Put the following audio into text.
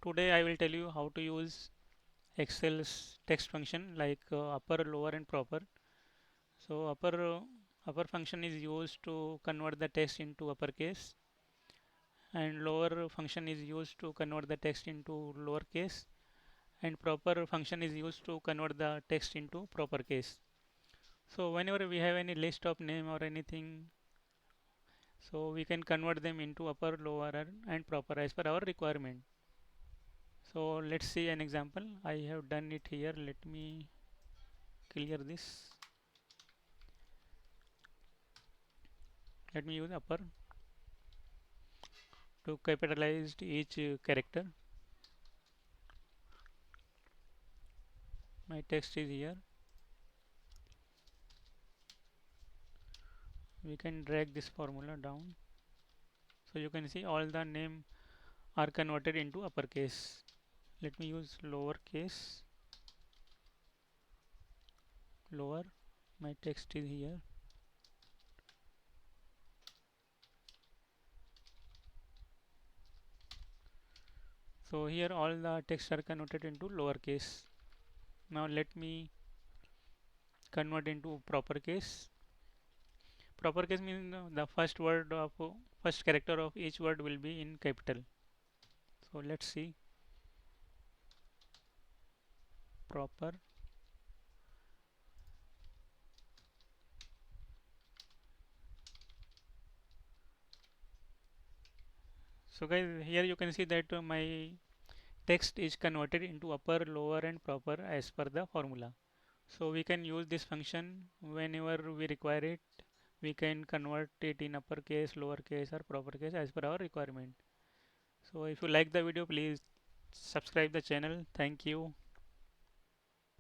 today I will tell you how to use Excel's text function like upper, lower and proper. So upper function is used to convert the text into uppercase, and lower function is used to convert the text into lowercase, and proper function is used to convert the text into proper case. So whenever we have any list of name or anything, so we can convert them into upper, lower and proper as per our requirement. So let's see an example. I have done it here. Let me clear this. Let me use upper to capitalize each character. My text is here. We can drag this formula down. So you can see all the name are converted into uppercase. Let me use lowercase. Lower. My text is here. So here all the text are converted into lowercase. Now let me convert into proper case. Proper case means the first character of each word will be in capital. So let's see proper. So guys, here you can see that my text is converted into upper, lower and proper as per the formula. So we can use this function whenever we require it. We can convert it in uppercase, lowercase or proper case as per our requirement. So if you like the video, please subscribe the channel. Thank you.